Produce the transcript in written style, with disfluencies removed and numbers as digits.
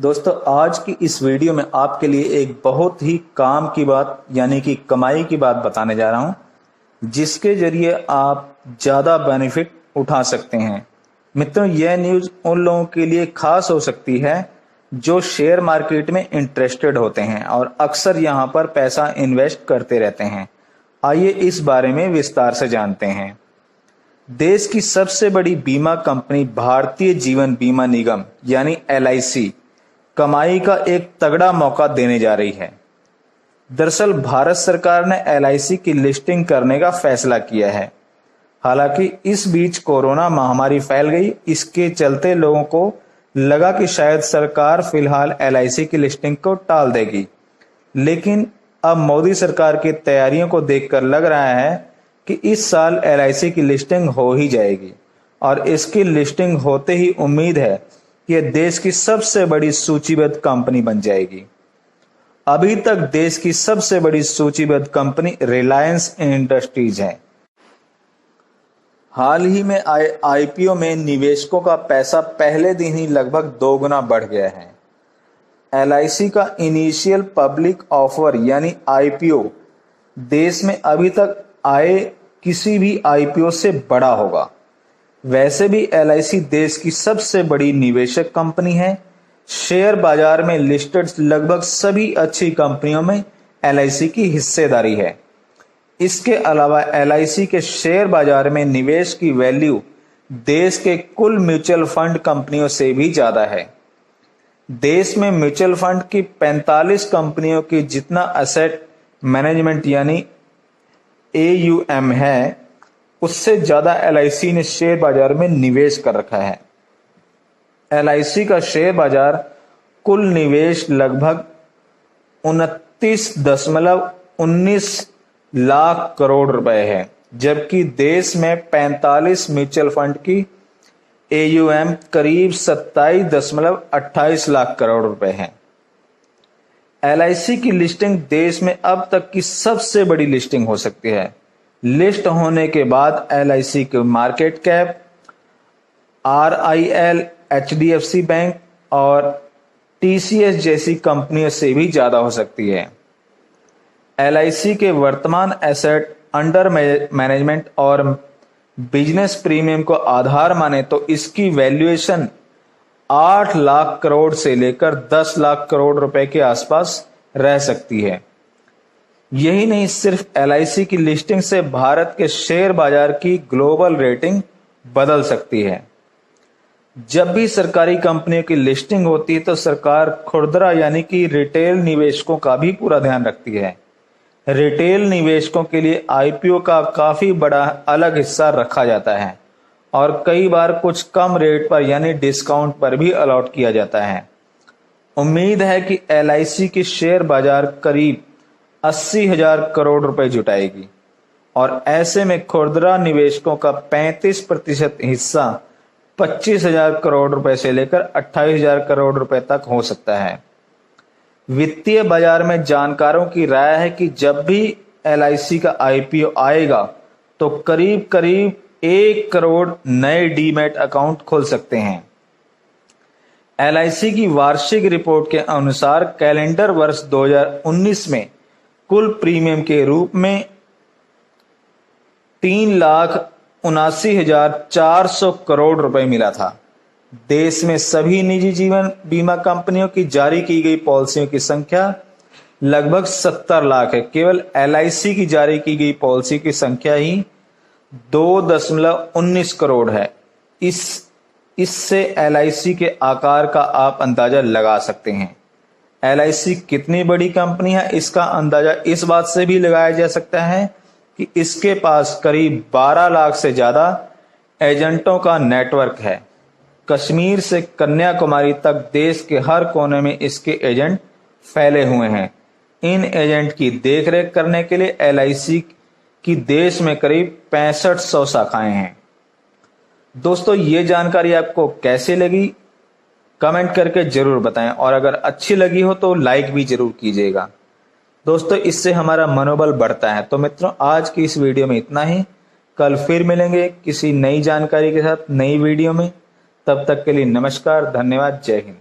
दोस्तों आज की इस वीडियो में आपके लिए एक बहुत ही काम की बात यानी कि कमाई की बात बताने जा रहा हूं, जिसके जरिए आप ज़्यादा बेनिफिट उठा सकते हैं। मित्रों, यह न्यूज़ उन लोगों के लिए खास हो सकती है जो शेयर मार्केट में इंटरेस्टेड होते हैं और अक्सर यहां पर पैसा इन्वेस्ट करते रहते हैं। आइए इस बारे में विस्तार से जानते हैं। देश की सबसे बड़ी बीमा कंपनी भारतीय जीवन बीमा निगम यानी LIC कमाई का एक तगड़ा मौका देने जा रही है। दरअसल भारत सरकार ने LIC की लिस्टिंग करने का फैसला किया है। हालांकि इस बीच कोरोना महामारी फैल गई, इसके चलते लोगों को लगा कि शायद सरकार फिलहाल LIC की लिस्टिंग को टाल देगी, लेकिन अब मोदी सरकार की तैयारियों को देखकर लग रहा है कि इस साल LIC की लिस्टिंग हो ही जाएगी और इसकी लिस्टिंग होते ही उम्मीद है कि यह देश की सबसे बड़ी सूचीबद्ध कंपनी बन जाएगी। अभी तक देश की सबसे बड़ी सूचीबद्ध कंपनी रिलायंस इंडस्ट्रीज है। हाल ही में आए IPO में निवेशकों का पैसा पहले दिन ही लगभग 2 गुना बढ़ गया है। LIC का इनिशियल पब्लिक ऑफर यानी IPO देश में अभी तक आए किसी भी IPO से बड़ा होगा। वैसे भी LIC देश की सबसे बड़ी निवेशक कंपनी है। शेयर बाजार में लिस्टेड लगभग सभी अच्छी कंपनियों में LIC की हिस्सेदारी है। इसके अलावा LIC के शेयर बाजार में निवेश की वैल्यू देश के कुल म्यूचुअल फंड कंपनियों से भी ज्यादा है। देश में म्यूचुअल फंड की 45 कंपनियों की जितना एसेट मैनेजमेंट यानी AUM है, उससे ज्यादा LIC ने शेयर बाजार में निवेश कर रखा है। LIC का शेयर बाजार कुल निवेश लगभग 29.19 लाख करोड़ रुपए है, जबकि देश में 45 म्यूचुअल फंड की AUM करीब 27.28 लाख करोड़ रुपए है। LIC की लिस्टिंग देश में अब तक की सबसे बड़ी लिस्टिंग हो सकती है। लिस्ट होने के बाद LIC की market cap RIL, HDFC bank और TCS जैसी कंपनियों से भी ज्यादा हो सकती है। LIC के वर्तमान एसेट अंडर मैनेजमेंट और बिजनेस प्रीमियम को आधार माने तो इसकी वैल्यूएशन 8 लाख करोड़ से लेकर 10 लाख करोड़ रुपए के आसपास रह सकती है। यही नहीं, सिर्फ LIC की लिस्टिंग से भारत के शेयर बाजार की ग्लोबल रेटिंग बदल सकती है। जब भी सरकारी कंपनियों की लिस्टिंग होती है तो सरकार खुदरा यानी कि रिटेल निवेशकों का भी पूरा ध्यान रखती है। रिटेल निवेशकों के लिए IPO का काफी बड़ा अलग हिस्सा रखा जाता है और कई बार कुछ कम रेट पर यानी डिस्काउंट पर भी अलॉट किया जाता है। उम्मीद है कि LIC की शेयर बाजार करीब 80,000 करोड़ रुपए जुटाएगी और ऐसे में खुदरा निवेशकों का 35% हिस्सा 25,000 करोड़ रुपए से लेकर 28,000 करोड़ रुपए तक हो सकता है। वित्तीय बाजार में जानकारों की राय है कि जब भी LIC का IPO आएगा तो करीब करीब 1 करोड़ नए डीमैट अकाउंट खोल सकते हैं। LIC की वार्षिक रिपोर्ट के अनुसार कैलेंडर वर्ष 2019 में कुल प्रीमियम के रूप में 3,79,400 करोड़ रुपए मिला था। देश में सभी निजी जीवन बीमा कंपनियों की जारी की गई पॉलिसियों की संख्या लगभग 70 लाख है। केवल LIC की जारी की गई पॉलिसी की संख्या ही 2.19 करोड़ है। इससे LIC के आकार का आप अंदाजा लगा सकते हैं। LIC कितनी बड़ी कंपनी है, इसका अंदाजा इस बात से भी लगाया जा सकता है कि इसके पास करीब 12 लाख से ज्यादा एजेंटों का नेटवर्क है। कश्मीर से कन्याकुमारी तक देश के हर कोने में इसके एजेंट फैले हुए हैं। इन एजेंट की देखरेख करने के लिए LIC की देश में करीब 6500 शाखाएं हैं। दोस्तों, ये जानकारी आपको कैसी लगी कमेंट करके जरूर बताएं और अगर अच्छी लगी हो तो लाइक भी जरूर कीजिएगा। दोस्तों, इससे हमारा मनोबल बढ़ता है। तो मित्रों, आज की इस वीडियो में इतना ही। कल फिर मिलेंगे किसी नई जानकारी के साथ नई वीडियो में। तब तक के लिए नमस्कार, धन्यवाद, जय हिंद।